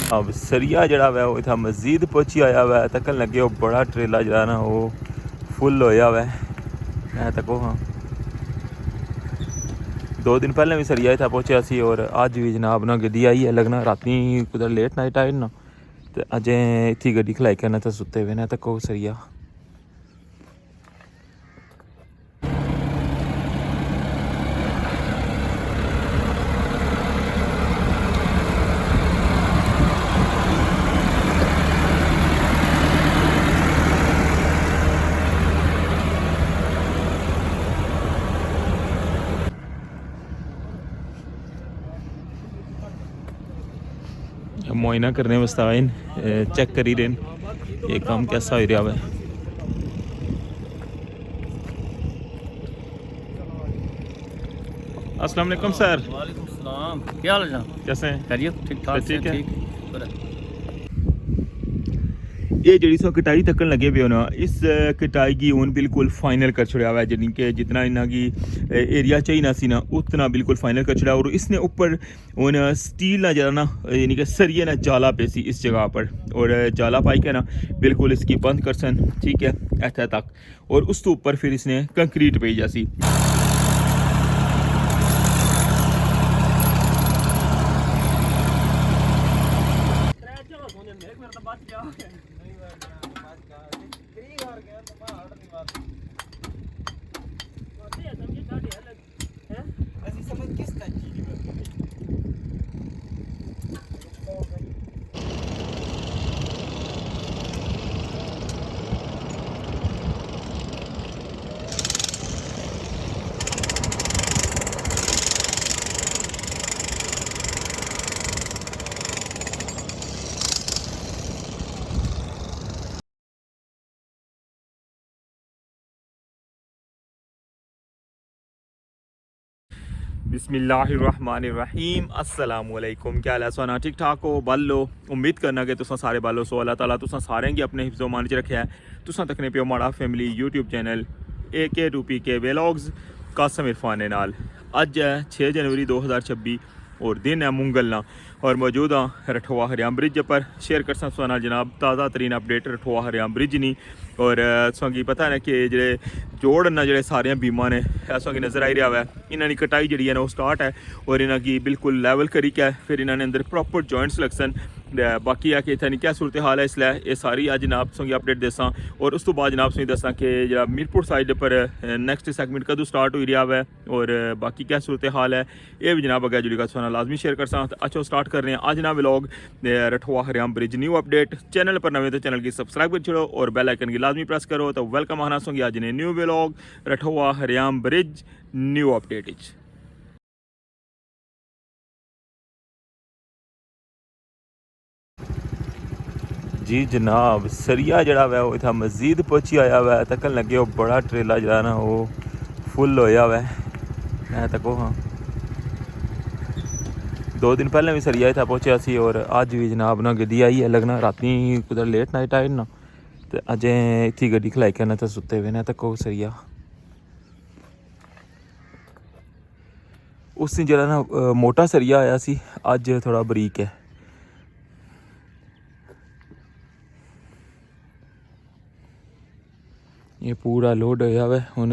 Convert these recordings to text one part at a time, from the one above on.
अब सरिया जड़ा वै वो इतना मजीद पहुँची आया वै तकन लगे वो बड़ा ट्रेला जरा ना वो फुल होया वै मैं तको हाँ 2 दिन पहले भी सरिया इतना पहुँचा सी और अज भी जनाब ना गड्डी आई है लगना राती कुछ लेट नाइट आए ना तो अजें इतनी गड्डी खलाई करना तो सुते हुए ना तको सरिया मुआयना करने वास्ते आए चेक करी रहे ये काम कैसा हो रहा है। अस्सलाम वालेकुम सर। वालेकुम सलाम, क्या हाल है? कैसे हैं? खैरियत? ठीक ठाक ठीक है। ठीक। ये जी सो कटाई तकन लगे पे हो ना इस कटाई की ऊन बिल्कुल फाइनल कर छड़ा हुआ है यानी कि जितना इन्ना की एरिया चाहिए ना सी ना उतना बिल्कुल फाइनल कर छड़ा और इसने ऊपर ऊन स्टील ना जरा ना यानी कि सरिये ना जाला पे सी इस जगह पर और जाला पाई के ना बिल्कुल इसकी बंद कर सन ठीक है ऐसा तक और उस तो ऊपर फिर इसने कंक्रीट पे जैसी बिस्मिल्लाहिर्रहमानिर्रहीम अस्सलाम वालेकुम क्या हाल है सोना ठीक ठाक हो बल लो उम्मीद करना कि तुसा सारे बल लो सो अल्लाह ताला तुसा सारे गी अपने हिफ्ज़ो मान च रखे है तुसा तकने पियो माड़ा family YouTube channel AK2PK vlogs Qasim Irfan ने नाल अज है 6 जनवरी 2026 और दिन है मुंगलना और मौजूद हाँ रठोआ हरियाम ब्रिज पर शेयर कर सकना जनाब ताज़ा तरीन अपडेट रठोआ हरियाम ब्रिज नहीं और तुसेंगी पता है ना कि जे जोड़ न जो सारे बीमा ने असेंगी नज़र आई रहा है इन्होंने कटाई जी है ना वो स्टार्ट है और इन्होंने बिल्कुल लैवल करी के फिर इन्होंने अंदर प्रॉपर जॉइंट्स लगसन बाकी है कि इतनी क्या सूरत हाल है इसलिए ये सारी अज जनाब तुसेंगी अपडेट दसा और उस तो बाद जनाब तुसेंगी दसा कि जो मीरपुर साइड पर नैक्सट सैगमेंट कदों स्टार्ट हो रहा है और बाकी क्या सूरत हाल है ये भी जनाब अगर जुड़ी का लाजमी शेयर कर सकता अच्छा स्टार्ट कर रहे हैं आज ना व्लॉग रठोआ हरियाम ब्रिज न्यू अपडेट चैनल पर नवे तो चैनल की सब्सक्राइब कर छोड़ो और बेल आइकन की लाजमी प्रेस करो तो वेलकम आना सोंगी आज ने न्यू व्लॉग रठोआ हरियाम ब्रिज न्यू अपडेट जी जनाब सरिया जड़ा वै वो इतना मजीद पहुँची आया वै तकन लगे वो बड़ा ट्रेला जरा ना वो फुल होया वै मैं तको हाँ 2 दिन पहले भी सरिया इतना पहुँचा सी और अज भी जनाब ना गड्डी आई है लगना राती कुछ लेट नाइट आए ना तो अजें इतनी गड्डी खलाई करना तो सुते हुए ना तको सरिया उस दिन जरा ना मोटा सरिया आया सी अज थोड़ा बरीक है ये पूरा लोड होया हुआ हुन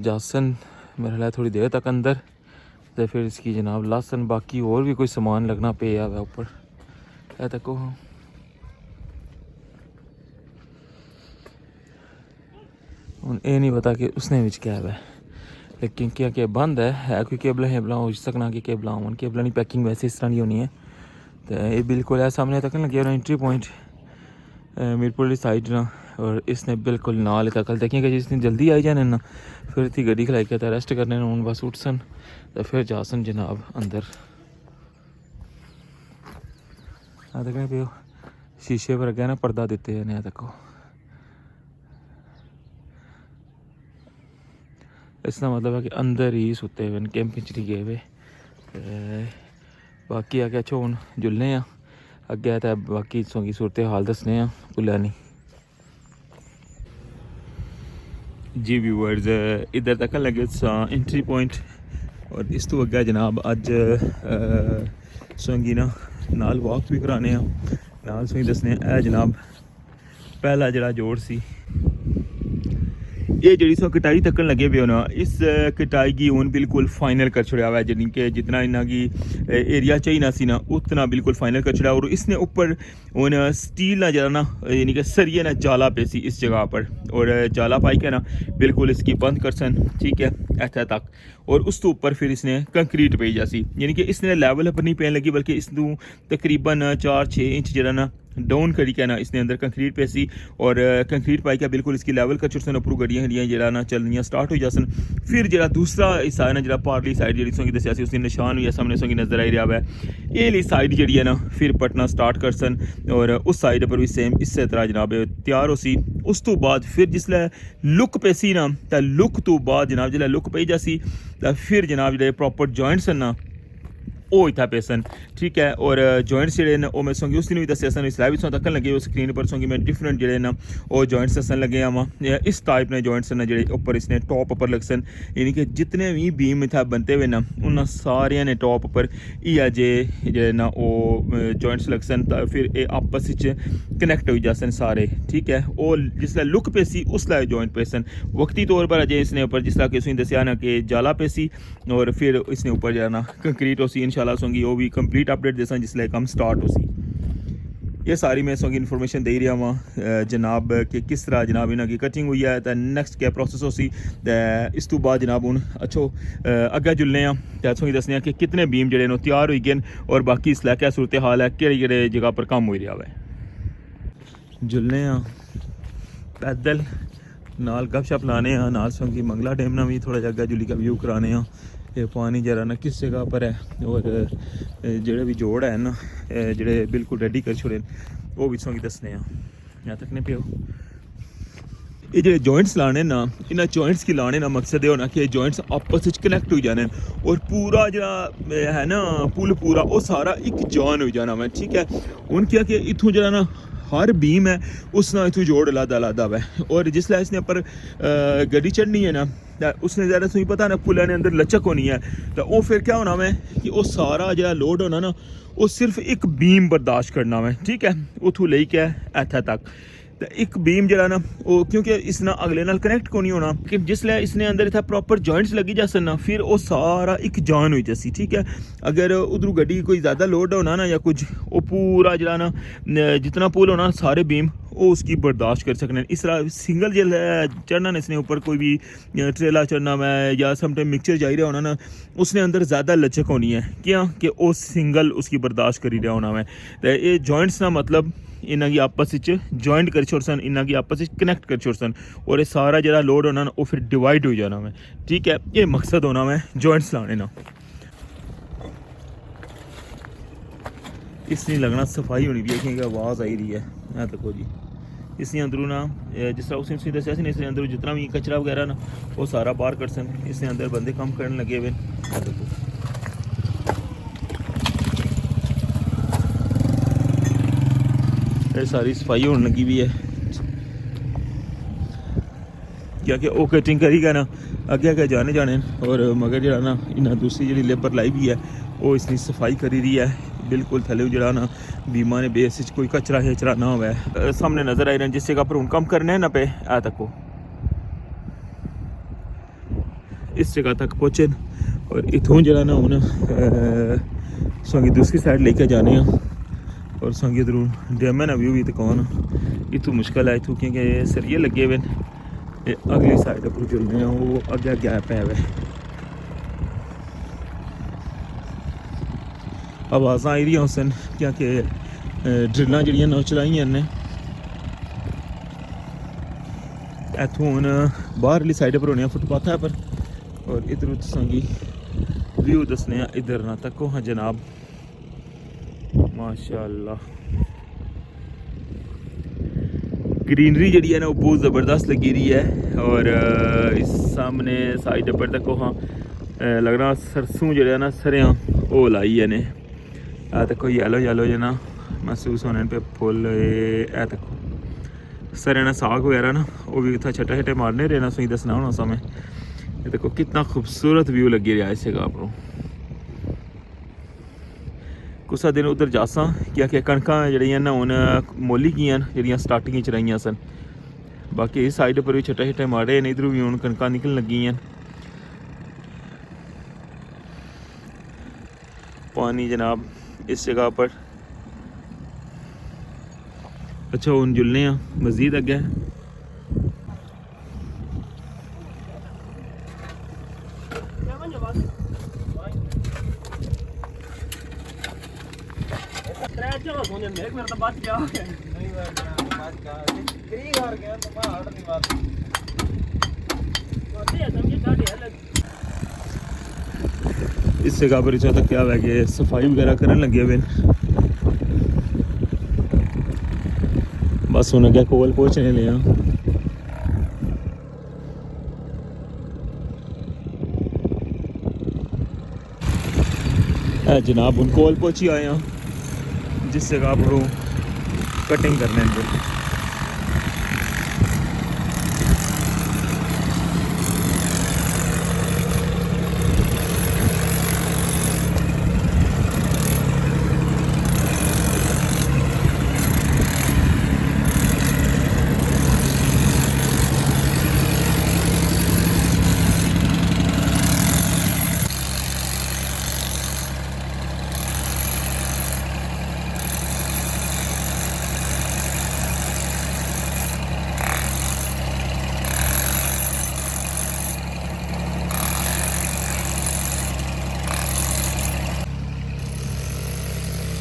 जासन मेरे ख्याल थोड़ी देर तक अंदर तो फिर इसकी जनाब लासन बाकी और भी कोई सामान लगना पे हुआ ऊपर है तको हुन ये नहीं पता कि उसने विच क्या है लेकिन क्या क्या बंद है कोई केबल हेबला हो सकना कि केबल आवन केबल की पैकिंग वैसे इस तरह नहीं होनी है तो ये बिल्कुल है सामने तक लगे एंट्री पॉइंट मीरपुर वाली साइड ना और इसने बिल्कुल नाल कल देखेंगे जिस दिन जल्दी आई जाने ना फिर इतनी गड्डी खलाई के रेस्ट करने हूँ बस उठ सन तो फिर जा सन जनाब अंदर देखें पे शीशे पर अगे ना पर्दा दिते हैं देखो इसका मतलब है कि अंदर ही सुते हुए कैंपिंग च गए हुए बाकी अगे छोन जुलने अगे तो बाकी की सूरत हाल दसने भुल्ला नहीं जी व्यूअर्स इधर तक लगे एंट्री पॉइंट और इस तो अगे जनाब अज संगी ना नाल वॉक भी कराने नाल तुसेंगी दसने जनाब पहला जड़ा जोड़ सी ये जी सो कटाई तकन लगे पे होना इस कटाई की हूँ बिल्कुल फाइनल कर छुड़ा हुआ है यानी कि जितना इन्ना की एरिया चाहिए सी ना उतना बिल्कुल फाइनल कर छुड़ा और इसने ऊपर हूँ स्टील ना जरा ना यानी कि सरिये ना जाला पे सी इस जगह पर और जाला पाई के ना बिल्कुल इसकी बंद कर सन ठीक है इतना तक और उस तो ऊपर फिर इसने कंक्रीट पे जासी यानी कि इसने लेवल पर नहीं पैन लगी बल्कि इस तकरीबन 4-6 इंच जरा ना डाउन करी के ना इसने अंदर कंक्रीट पे सी और कंक्रीट पाई क्या बिल्कुल इसकी लेवल कर छुड़सन उपरू गड्डियां गड्डियां जरा ना चलनियां स्टार्ट हो जासन फिर जरा दूसरा हिस्सा है ना जरा पारली साइड जी सोंगी दसिया उसकी निशान भी सामने सोंगी नजर आई रहा है ये साइड जी है ना फिर पटना स्टार्ट कर सन और उस साइड पर भी सेम इस तरह जनाब तैयार हो सी उस तो बाद फिर जिसलै लुक पे सी ना तो लुक तो बाद जनाब जिसलै लुक पई जासी तो फिर जनाब जो प्रॉपर जॉइंट्स ना वो इतना पे सन ठीक है और जॉइंट्स जोड़े ना मैं सोंगी उस दिन भी दसिया सन इसलिए भी सो तक लगे स्क्रीन पर सोंगी मैं डिफरेंट जोड़े ना वो जॉइंट्स दसन लगे आवा इस टाइप ने जॉइंट्स ना जोड़े ऊपर इसने टॉप पर लग सन यानी कि जितने भी बीम इतना बनते हुए ना उन्होंने सारे ने टॉप पर इया जे ना वो जॉइंट्स लग सन फिर ये आपस कनैक्ट हो जासन सारे ठीक है और जिसला लुक पे सी उसला जॉइंट पे सन वक्ती तौर पर अजय इसने ऊपर जिसला कि उसने दसिया ना कि जाला पे सी और फिर इसने ऊपर जाना कंक्रीट हो सी इंशाल्लाह सोंगी वो भी कंप्लीट अपडेट देसा जिसले काम स्टार्ट हो सी ये सारी मैं सोंगी इन्फॉर्मेशन दे रहा वहाँ जनाब कि किस तरह जनाब इन्हों की कटिंग हुई है तो नैक्सट क्या प्रोसेस हो सी इस तो बाद जनाब हूँ अच्छो अगे जुलने तो सोंगी दसने कि कितने बीम जड़े नो तैयार हो गए और बाकी इसलिए क्या सूरत हाल है कि जगह पर काम हो रहा है जुलने पैदल नाल गपशप लाने नाल सोंगी मंगला डैम ना भी थोड़ा जहा अग्गा जुली का व्यू कराने ये पानी जरा ना किस जगह पर है और जेड़े भी जोड़ है ना जेड़े बिल्कुल रेडी कर छोड़े वो भी सोंगी दसने यहाँ तक नहीं पियो ये जो जॉइंट्स लाने ना इन्हें जॉइंट्स की लाने ना मकसद ये होना कि जॉइंट्स आपस में कनैक्ट हो जाने और पूरा जरा है ना पुल पूरा वो सारा एक जान हो जाना मैं ठीक है उन क्या कि इथों जरा ना हर बीम है उसना इथों जोड़ लादा लादा है और जिसले इसने पर गड्डी चढ़नी है ना उसने ज़्यादा तुम्हें पता ना पुल ने अंदर लचक होनी है तो वो फिर क्या होना मैं कि वो सारा जो लोड होना ना वो सिर्फ एक बीम बर्दाश्त करना मैं ठीक है उथों ले के इत्थे तक तो एक बीम जरा ना वो क्योंकि इसना अगले नाल कनैक्ट को नहीं होना कि जिसले इसने अंदर इतना प्रॉपर जॉइंट्स लगी जा ना फिर वो सारा एक जान हो जासी ठीक है अगर उधर गड्डी कोई ज़्यादा लोड होना ना या कुछ वो पूरा जरा ना जितना पुल होना सारे बीम वो उसकी बर्दाश्त कर सकने इस तरह सिंगल जो चढ़ना ना इसने ऊपर कोई भी ट्रेला चढ़ना मैं या समटाइम मिक्सचर जा रहा होना ना उसने अंदर ज़्यादा लचक होनी है क्या कि वो सिंगल उसकी बर्दाश्त करी रहा होना मैं तो ये जॉइंट्स ना मतलब इन्हों की आपस जॉइंट कर छोड़सन इन्हों की आपस कनैक्ट कर छोड़सन और ये सारा जरा लोड होना ना वो फिर डिवाइड हो जाना मैं ठीक है ये मकसद होना मैं जॉइंट्स लाने ना इसलिए लगना सफाई होनी भी है क्योंकि आवाज़ आई रही है देखो जी इसलिए अंदरों ना जिस तरह उसने दसिया सी इसलिए अंदरों जितना भी कचरा वगैरह ना वो सारा बाहर कर सन इसलिए अंदर बंदे काम करने लगे हुए देखो ये सारी सफाई होने लगी हुई है क्या कि वो कटिंग करेगा ना अगे अगे जाने जाने और मगर जरा ना इन्हें दूसरी जी लेबर लाई भी है वो इसकी सफाई करी रही है बिल्कुल थले जरा ना बीमा ने बेस कोई कचरा हेचरा ना हो सामने नजर आई रहे जिस जगह पर हूँ कम करने ना पे आ तको इस जगह तक पहुँचे और इथों जरा ना हूँ सोंगी दूसरी साइड लेके जाने और संगी इधरों डैम है ना व्यू भी तो कौन इतों मुश्किल है इतों क्योंकि सरिये लगे हुए अगली साइड पर चलने हैं वो अगे गैप है वे आवाज़ आई रही उस क्योंकि ड्रिल्लां जड़ियां ना चलाइयां ने इतों हूँ बाहरली साइड पर होने फुटपाथ पर और इधरों संगी व्यू दसने इधर ना तको हाँ जनाब माशाअल्लाह ग्रीनरी जी है ना वो बहुत ज़बरदस्त लगी रही है और इस सामने साइड पर तक हाँ लग रहा सरसों जो ना सरियाँ वो लाई है ने तक येलो येलो जो ना महसूस होने पे फुल ए तक सर ना साग वगैरह ना वो भी इतना छटे छटे मारने रहना सही दसना होना समय ये देखो कितना खूबसूरत व्यू लगी रहा है इस जगह पर कुछ दिन उधर जासा क्योंकि कणकां जड़ियां ना हुण मोली गियां जड़ियां स्टार्टिंग च रहियां सन। बाकी इस साइड पर भी छोटे छोटे माड़े ने, इधरों भी हुण कणकां निकलन लगियां। पानी जनाब इस जगह पर। अच्छा हुण जुलने मजीद अग्गे। इस जगह पर इतना तक क्या हुआ कि सफाई वगैरह करन लगे हुए। बस हुण अग्गे कोल पहुंचने ले। जनाब हुण कोल पहुंची आए हैं जिस जगह पर कटिंग करने लगे।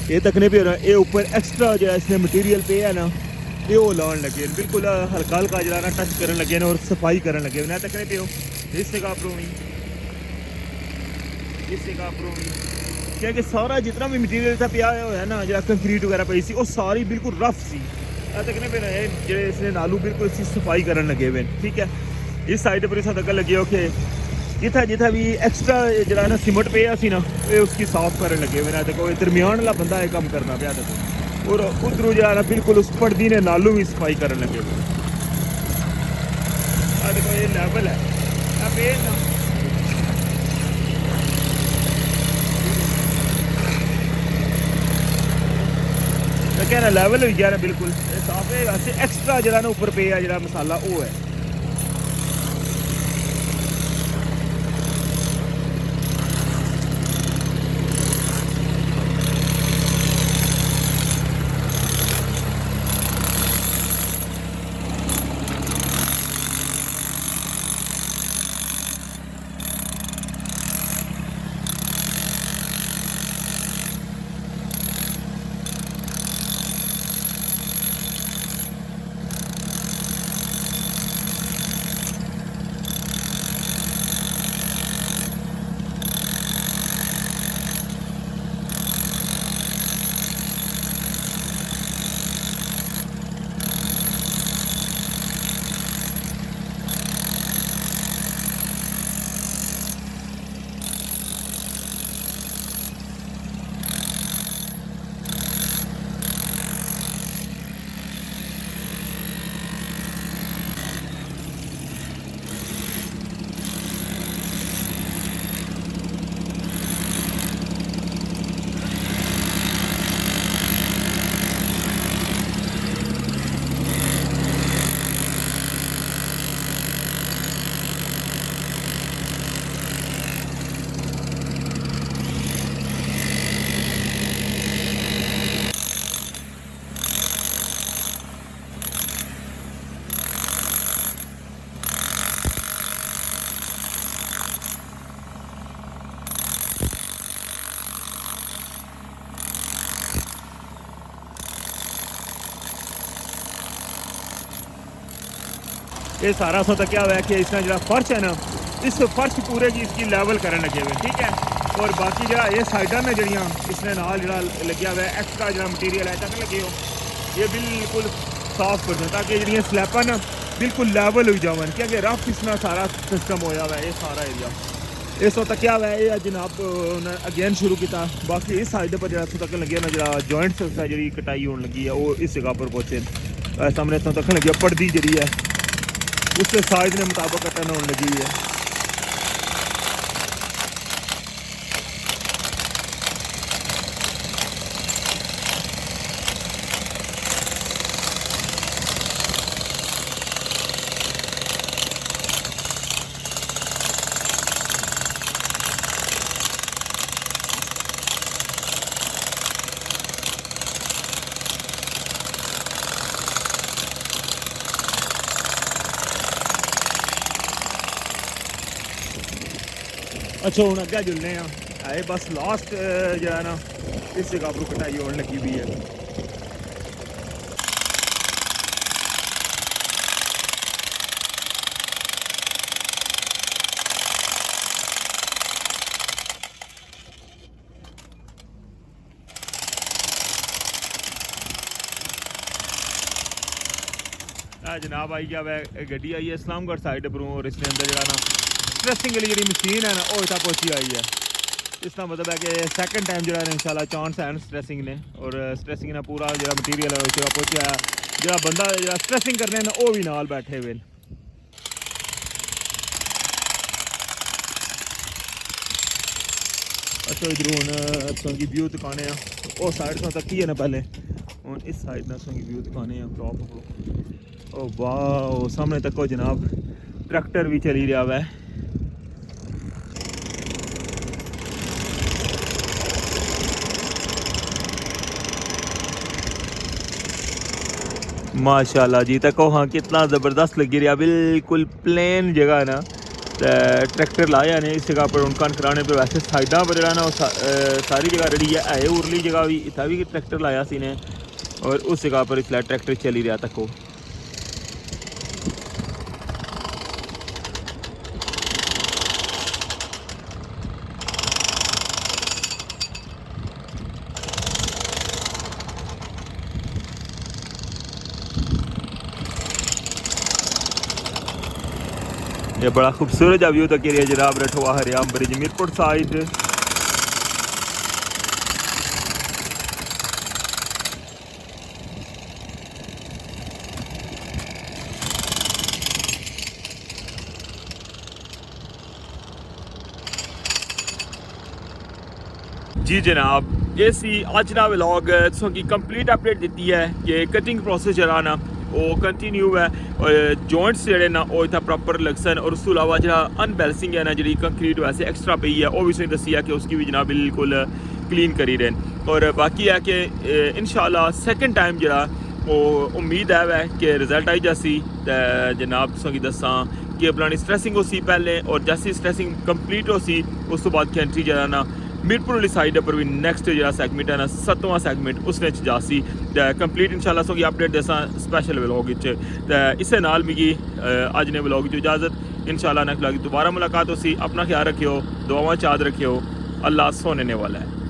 ये तकने पे ये ऊपर एक्स्ट्रा जो इसने मटीरियल पे है ना, ये वो लाने लगे बिल्कुल हल्का हल्का जरा ना टच करने लगे और सफाई करने लगे ना तकने पे हो। इस जगह पर क्योंकि सारा जितना भी मटीरियल था पिया है ना, जरा कंक्रीट वगैरह पई सी, वो सारी बिल्कुल रफ सी। तकने पे जो इसने नालू बिल्कुल इसकी सफाई करने लगे हुए। ठीक है, इस साइड पर इस तक लगे हो कि जिथा जिथा भी एक्स्ट्रा जरा ना सीमेंट पे सी ना, ये उसकी साफ करने लगे हुए ना। देखो दरमियान वाला बंदा ये काम करना पाया देखो, और उधरों जरा ना बिल्कुल उस पड़दी ने नालू भी सफाई करने लगे हुए। देखो ये लेवल है अब ये ना, कहना लेवल हो गया ना बिल्कुल साफ है। एक्स्ट्रा जरा ना ऊपर पे जरा मसाला वो है। ये सारा सौ तक क्या हुआ है कि इसका जो फर्श है ना, इस फर्श पूरे की इसकी लेवल करने लगे हुए। ठीक है, और बाकी जरा ये साइडा में जड़ियाँ इसने नाल जरा लगे हुआ है एक्स्ट्रा जरा मटीरियल है तक लगे हो, ये बिल्कुल साफ कर दो ताकि जड़ियाँ स्लैपां ना बिल्कुल लेवल हो जावन। क्योंकि रफ इसमें सारा सिस्टम होया हुआ है ये सारा एरिया। इस वक्त क्या हुआ है ये जनाब अगेन शुरू किया। बाकी इस साइड पर जरा तक लगे ना जरा जॉइंट्स जी कटाई होने लगी है, वो इस जगह पर पहुँचे। सामने इतों तक लगी पड़दी जी है उसके साइज के मुताबिक कटन होने लगी है। अच्छा हूँ अग्गे जुलने है बस लास्ट जो है ना इस जगह पर कटाई होने लगी हुई है। जनाब आई गया वै गड्डी आई है इस्लामगढ़ साइड पर और इसके अंदर जो ना स्ट्रेसिंग वाली जी मशीन है ना वो इतना पहुंची आई है। इसका मतलब है कि सैकेंड टाइम जो है इंशाल्लाह चांस है स्ट्रेसिंग ने और स्ट्रेसिंग ने पूरा जो मटीरियल है उस जगह पहुंचा जो बंदा जो स्ट्रेसिंग करने ना वो भी नाल बैठे हुए। अच्छा इधर हूँ संगी व्यू दिखाने वो साइड तो तक ही है ना पहले हूँ इस साइड ना संगी व्यू दिखाने क्रॉप ओ वाह सामने तक हो जनाब ट्रैक्टर भी चली रहा है। माशाल्लाह जी तक हाँ कितना ज़बरदस्त लगी रहा बिल्कुल प्लेन जगह है ना ट्रैक्टर लाया ने इस जगह पर उनका कराने पे वैसे साइडा पर ना सारी जगह रेडी है उरली जगह भी इतना भी ट्रैक्टर लाया सी ने और उस जगह पर इसलिए ट्रैक्टर चली रहा तक ये बड़ा खूबसूरत व्यू तक एरिया जनाब रठवा हरियाम ब्रिज मीरपुर साइड। जी जनाब ये सी अज ना व्लॉग की कंप्लीट अपडेट दी है कि कटिंग प्रोसेस जरा ना वो कंटिन्यू है और जॉइंट्स जोड़े ना वो इतना प्रॉपर लगसन और उस अलावा जो अनबैलेंसिंग है ना जी कंक्रीट वैसे एक्स्ट्रा पई है वो भी उसने दसी है कि उसकी भी जनाब बिल्कुल क्लीन करी रहे और बाकी है कि इंशाल्लाह सैकेंड टाइम जरा वो उम्मीद है कि रिजल्ट आई जासी जनाब तुसें दसा कि अपनी स्ट्रेसिंग हो सी पहले और जैसी स्ट्रेसिंग कंप्लीट हो सी उस तो बाद कैंट्री जरा ना मीरपुर वाली साइड पर भी नैक्सट जो सैगमेंट है ना 7वां सैगमेंट उसने जासी कंप्लीट इंशाल्लाह सो अपडेट दसा स्पैशल व्लॉग इस नाल मिगी अज ने व्लॉग की इजाज़त इंशाल्लाह नेक्स्ट व्लॉग दोबारा मुलाकात हो सी अपना ख्याल रखियो दुआवां चाद रखियो अल्लाह सोने वाला है।